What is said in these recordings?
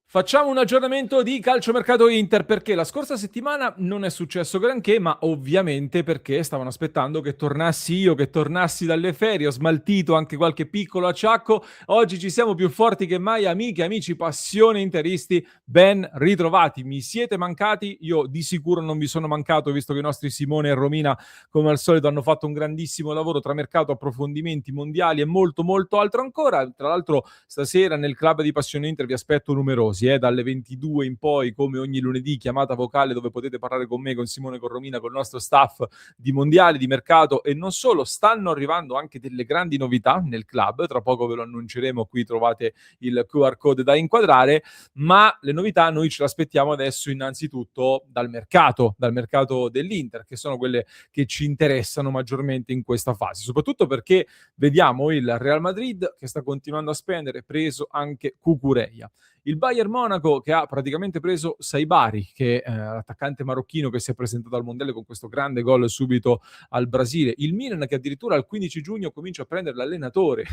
Facciamo un aggiornamento di calciomercato Inter perché la scorsa settimana non è successo granché, ma ovviamente perché stavano aspettando che tornassi io, che tornassi dalle ferie, ho smaltito anche qualche piccolo acciacco. Oggi ci siamo più forti che mai, amiche, amici, passione interisti, ben ritrovati. Mi siete mancati? Io di sicuro non vi sono mancato, visto che i nostri Simone e Romina, come al solito, hanno fatto un grandissimo lavoro tra mercato, approfondimenti mondiali e molto molto altro ancora. Tra l'altro stasera nel club di Passione Inter vi aspetto numerosi, dalle 22 in poi, come ogni lunedì, chiamata vocale dove potete parlare con me, con Simone, con Romina, con il nostro staff di mondiali, di mercato e non solo. Stanno arrivando anche delle grandi novità nel club, tra poco ve lo annunceremo, qui trovate il QR code da inquadrare, ma le novità noi ce le aspettiamo adesso innanzitutto dal mercato dell'Inter, che sono quelle che ci interessano maggiormente in questa fase, soprattutto perché vediamo il Real Madrid che sta continuando a spendere, preso anche Cucurella. Il Bayern Monaco che ha praticamente preso Saibari, che è l'attaccante marocchino che si è presentato al mondiale con questo grande gol subito al Brasile. Il Milan che addirittura al 15 giugno comincia a prendere l'allenatore.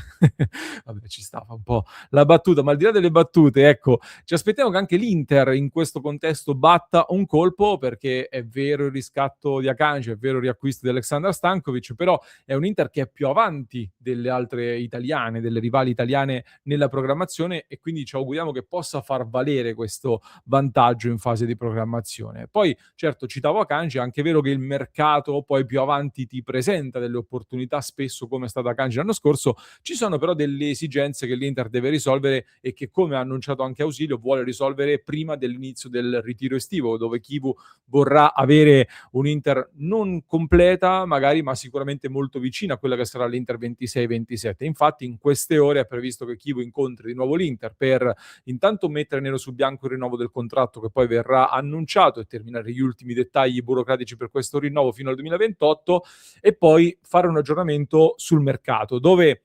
Vabbè, ci stava un po' la battuta, ma al di là delle battute, ecco, ci aspettiamo che anche l'Inter in questo contesto batta un colpo, perché è vero il riscatto di Akanji, è vero il riacquisto di Aleksandar Stankovic, però è un Inter che è più avanti delle altre italiane, delle rivali italiane nella programmazione, e quindi ci auguriamo che possa far valere questo vantaggio in fase di programmazione. Poi, certo, citavo Akanji, è anche vero che il mercato poi più avanti ti presenta delle opportunità, spesso come è stato Akanji l'anno scorso. Ci sono però delle esigenze che l'Inter deve risolvere e che, come ha annunciato anche Ausilio, vuole risolvere prima dell'inizio del ritiro estivo, dove Chivu vorrà avere un'Inter non completa magari, ma sicuramente molto vicina a quella che sarà l'Inter 26-27. Infatti in queste ore è previsto che Chivu incontri di nuovo l'Inter per intanto mettere nero su bianco il rinnovo del contratto, che poi verrà annunciato, e terminare gli ultimi dettagli burocratici per questo rinnovo fino al 2028, e poi fare un aggiornamento sul mercato, dove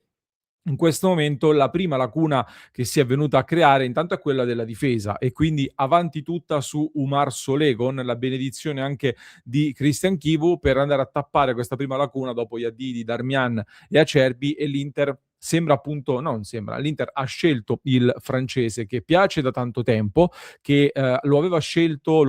in questo momento la prima lacuna che si è venuta a creare intanto è quella della difesa, e quindi avanti tutta su Umar Solé, con la benedizione anche di Christian Chivu per andare a tappare questa prima lacuna dopo gli addii di Darmian e Acerbi. E l'Inter sembra, appunto, non sembra, l'Inter ha scelto il francese, che piace da tanto tempo, che lo ha scelto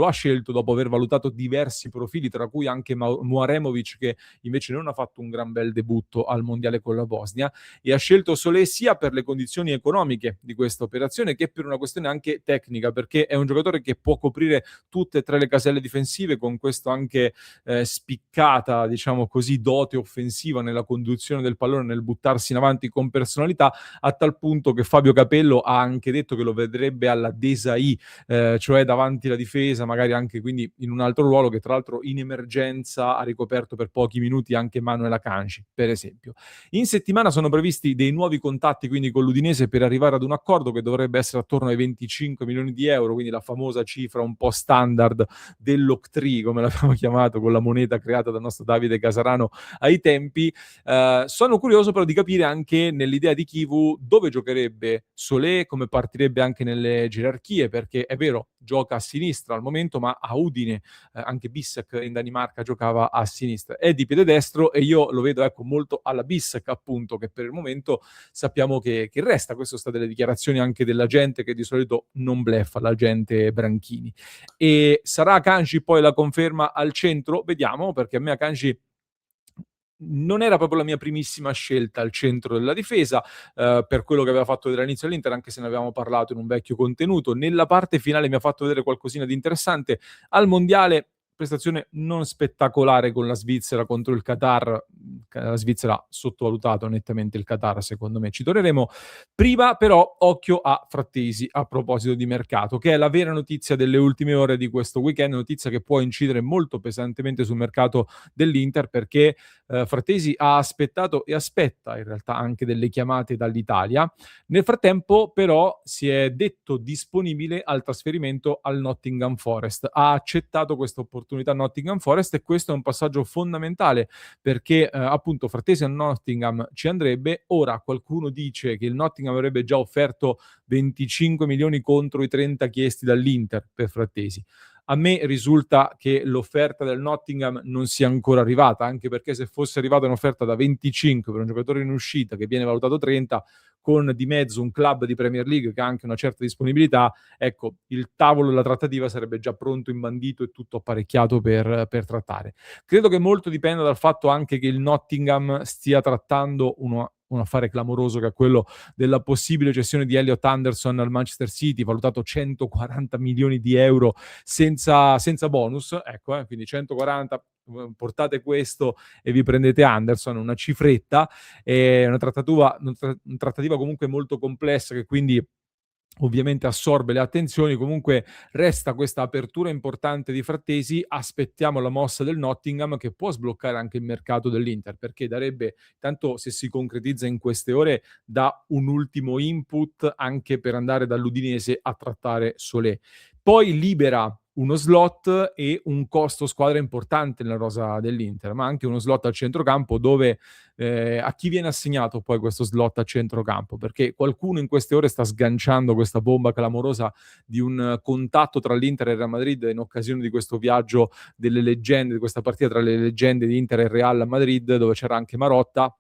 dopo aver valutato diversi profili, tra cui anche Muaremovic, che invece non ha fatto un gran bel debutto al mondiale con la Bosnia, e ha scelto Solé sia per le condizioni economiche di questa operazione che per una questione anche tecnica, perché è un giocatore che può coprire tutte e tre le caselle difensive, con questo anche spiccata, diciamo così, dote offensiva nella conduzione del pallone, nel buttarsi in avanti con personalità, a tal punto che Fabio Capello ha anche detto che lo vedrebbe alla Desai, cioè davanti alla difesa, magari anche quindi in un altro ruolo, che tra l'altro in emergenza ha ricoperto per pochi minuti anche Manuel Akanji, per esempio. In settimana sono previsti dei nuovi contatti quindi con l'Udinese per arrivare ad un accordo che dovrebbe essere attorno ai 25 milioni di euro, quindi la famosa cifra un po' standard dell'Octree, come l'abbiamo chiamato, con la moneta creata dal nostro Davide Casarano ai tempi. Sono curioso però di capire anche nell'idea di Chivu dove giocherebbe Solé, come partirebbe anche nelle gerarchie, perché è vero, gioca a sinistra al momento, ma a Udine anche Bissek in Danimarca giocava a sinistra, è di piede destro, e io lo vedo, ecco, molto alla Bissek, appunto, che per il momento sappiamo che resta. Questo sta delle dichiarazioni anche della gente, che di solito non bleffa, la gente Branchini. E sarà Akanji poi la conferma al centro? Vediamo, perché a me Akanji non era proprio la mia primissima scelta al centro della difesa, per quello che aveva fatto vedere all'inizio dell'Inter, anche se ne avevamo parlato in un vecchio contenuto. Nella parte finale mi ha fatto vedere qualcosina di interessante. Al mondiale, prestazione non spettacolare con la Svizzera contro il Qatar. La Svizzera ha sottovalutato nettamente il Qatar, secondo me. Ci torneremo. Prima però occhio a Frattesi, a proposito di mercato, che è la vera notizia delle ultime ore di questo weekend, notizia che può incidere molto pesantemente sul mercato dell'Inter, perché Frattesi ha aspettato e aspetta in realtà anche delle chiamate dall'Italia. Nel frattempo però si è detto disponibile al trasferimento al Nottingham Forest. Ha accettato questa opportunità Nottingham Forest, e questo è un passaggio fondamentale, perché appunto Frattesi a Nottingham ci andrebbe. Ora qualcuno dice che il Nottingham avrebbe già offerto 25 milioni contro i 30 chiesti dall'Inter per Frattesi. A me risulta che l'offerta del Nottingham non sia ancora arrivata, anche perché se fosse arrivata un'offerta da 25 per un giocatore in uscita che viene valutato 30, con di mezzo un club di Premier League che ha anche una certa disponibilità, ecco, il tavolo della trattativa sarebbe già pronto, imbandito e tutto apparecchiato per trattare. Credo che molto dipenda dal fatto anche che il Nottingham stia trattando un affare clamoroso, che è quello della possibile cessione di Elliot Anderson al Manchester City, valutato 140 milioni di euro senza bonus, ecco, quindi 140, portate questo e vi prendete Anderson, una cifretta, una trattativa comunque molto complessa, che quindi ovviamente assorbe le attenzioni. Comunque resta questa apertura importante di Frattesi, aspettiamo la mossa del Nottingham che può sbloccare anche il mercato dell'Inter, perché darebbe, tanto se si concretizza in queste ore, dà un ultimo input anche per andare dall'Udinese a trattare Solé. Poi libera uno slot e un costo squadra importante nella rosa dell'Inter, ma anche uno slot al centrocampo dove a chi viene assegnato poi questo slot a centrocampo? Perché qualcuno in queste ore sta sganciando questa bomba clamorosa di un contatto tra l'Inter e il Real Madrid in occasione di questo viaggio delle leggende, di questa partita tra le leggende di Inter e Real Madrid, dove c'era anche Marotta.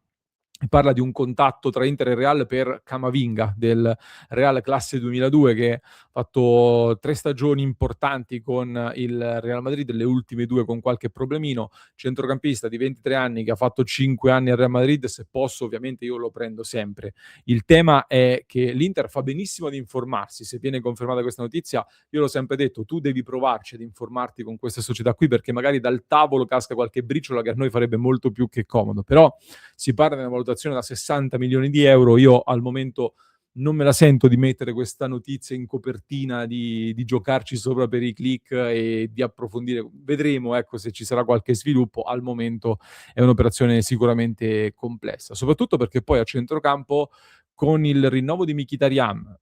Parla di un contatto tra Inter e Real per Camavinga del Real classe 2002, che ha fatto 3 stagioni importanti con il Real Madrid, le ultime 2 con qualche problemino, centrocampista di 23 anni che ha fatto 5 anni al Real Madrid. Se posso ovviamente io lo prendo sempre. Il tema è che l'Inter fa benissimo ad informarsi. Se viene confermata questa notizia, io l'ho sempre detto, tu devi provarci ad informarti con queste società qui, perché magari dal tavolo casca qualche briciola che a noi farebbe molto più che comodo. Però si parla di una valutazione da 60 milioni di euro. Io al momento non me la sento di mettere questa notizia in copertina, di giocarci sopra per i click e di approfondire. Vedremo, ecco, se ci sarà qualche sviluppo. Al momento è un'operazione sicuramente complessa, soprattutto perché poi a centrocampo, con il rinnovo di Mkhitaryan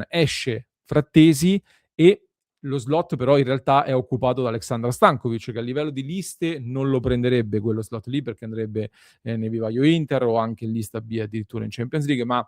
esce Frattesi e lo slot però in realtà è occupato da Aleksandar Stankovic, che a livello di liste non lo prenderebbe quello slot lì, perché andrebbe nei Vivaio Inter o anche in lista B addirittura in Champions League, ma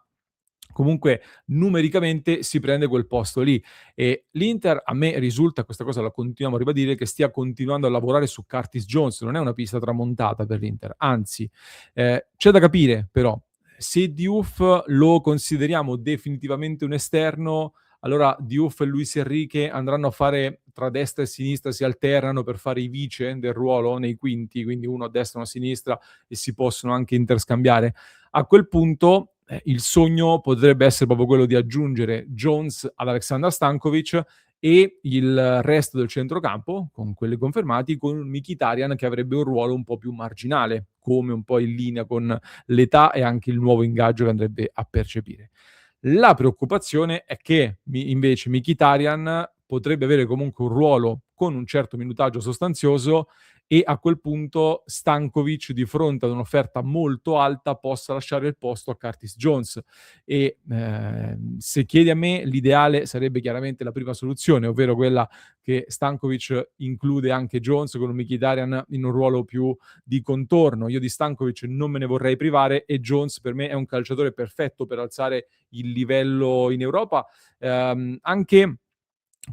comunque numericamente si prende quel posto lì. E l'Inter, a me risulta, questa cosa la continuiamo a ribadire, che stia continuando a lavorare su Curtis Jones. Non è una pista tramontata per l'Inter, anzi c'è da capire però se Diouf lo consideriamo definitivamente un esterno. Allora Diouf e Luis Enrique andranno a fare tra destra e sinistra, si alternano per fare i vice del ruolo nei quinti, quindi uno a destra e uno a sinistra, e si possono anche interscambiare. A quel punto il sogno potrebbe essere proprio quello di aggiungere Jones ad Aleksandar Stankovic e il resto del centrocampo, con quelli confermati, con Mkhitaryan che avrebbe un ruolo un po' più marginale, come un po' in linea con l'età e anche il nuovo ingaggio che andrebbe a percepire. La preoccupazione è che invece Mkhitaryan potrebbe avere comunque un ruolo con un certo minutaggio sostanzioso, e a quel punto Stankovic, di fronte ad un'offerta molto alta, possa lasciare il posto a Curtis Jones. E se chiedi a me, l'ideale sarebbe chiaramente la prima soluzione, ovvero quella che Stankovic include anche Jones con un Mkhitaryan in un ruolo più di contorno. Io di Stankovic non me ne vorrei privare, e Jones per me è un calciatore perfetto per alzare il livello in Europa, anche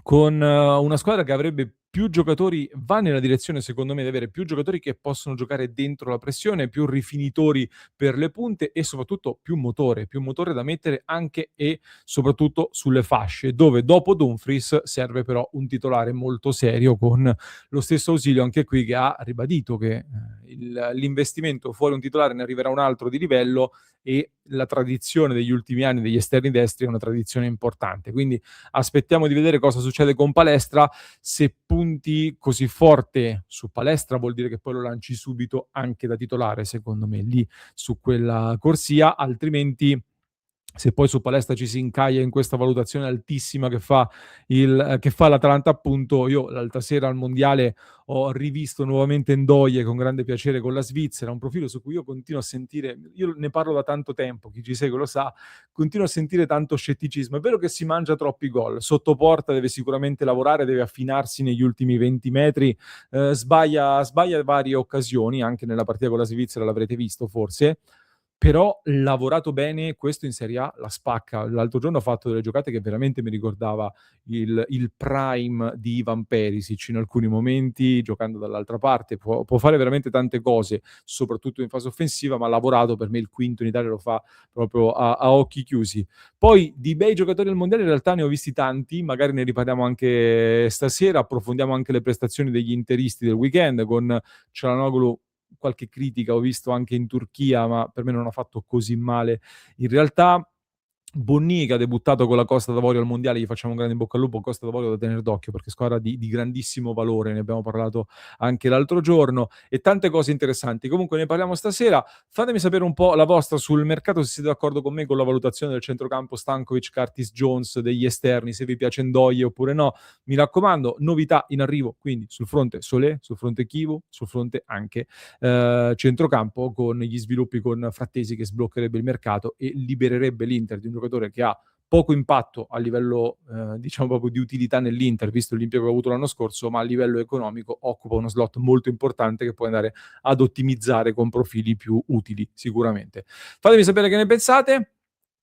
con una squadra che avrebbe più giocatori. Va nella direzione, secondo me, di avere più giocatori che possono giocare dentro la pressione, più rifinitori per le punte e soprattutto più motore da mettere anche e soprattutto sulle fasce, dove dopo Dumfries serve però un titolare molto serio, con lo stesso Ausilio anche qui che ha ribadito che l'investimento fuori un titolare ne arriverà un altro di livello, e la tradizione degli ultimi anni degli esterni destri è una tradizione importante. Quindi aspettiamo di vedere cosa succede con Palestra. Se punti così forte su Palestra vuol dire che poi lo lanci subito anche da titolare, secondo me, lì su quella corsia. Altrimenti, se poi su Palestra ci si incaglia in questa valutazione altissima che fa l'Atalanta, appunto, io l'altra sera al Mondiale ho rivisto nuovamente Ndoye con grande piacere con la Svizzera, un profilo su cui io continuo a sentire, io ne parlo da tanto tempo, chi ci segue lo sa, continuo a sentire tanto scetticismo. È vero che si mangia troppi gol, sotto porta deve sicuramente lavorare, deve affinarsi negli ultimi 20 metri, sbaglia varie occasioni, anche nella partita con la Svizzera l'avrete visto forse, però lavorato bene, questo in Serie A la spacca. L'altro giorno ha fatto delle giocate che veramente mi ricordava il prime di Ivan Perisic in alcuni momenti, giocando dall'altra parte. Può fare veramente tante cose, soprattutto in fase offensiva, ma ha lavorato, per me il quinto in Italia lo fa proprio a occhi chiusi. Poi di bei giocatori al mondiale in realtà ne ho visti tanti, magari ne riparliamo anche stasera, approfondiamo anche le prestazioni degli interisti del weekend con Çalhanoğlu. Qualche critica ho visto anche in Turchia, ma per me non ha fatto così male in realtà. Bonni che ha debuttato con la Costa d'Avorio al mondiale, gli facciamo un grande in bocca al lupo. Costa d'Avorio da tenere d'occhio perché squadra di grandissimo valore, ne abbiamo parlato anche l'altro giorno, e tante cose interessanti. Comunque ne parliamo stasera. Fatemi sapere un po' la vostra sul mercato, se siete d'accordo con me con la valutazione del centrocampo Stankovic, Curtis Jones, degli esterni, se vi piace Ndoye oppure no. Mi raccomando, novità in arrivo, quindi sul fronte Solé, sul fronte Chivu, sul fronte anche centrocampo, con gli sviluppi con Frattesi che sbloccherebbe il mercato e libererebbe l'Inter di un giocatore che ha poco impatto a livello diciamo proprio di utilità nell'Inter, visto l'impiego che ha avuto l'anno scorso, ma a livello economico occupa uno slot molto importante che puoi andare ad ottimizzare con profili più utili sicuramente. Fatemi sapere che ne pensate.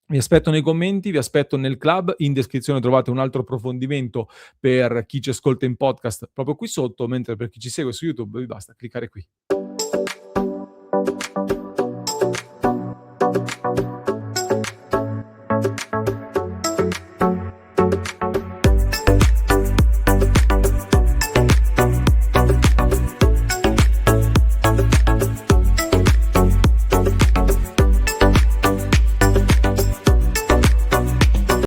Vi aspetto nei commenti, vi aspetto nel club. In descrizione trovate un altro approfondimento per chi ci ascolta in podcast proprio qui sotto, mentre per chi ci segue su YouTube vi basta cliccare qui.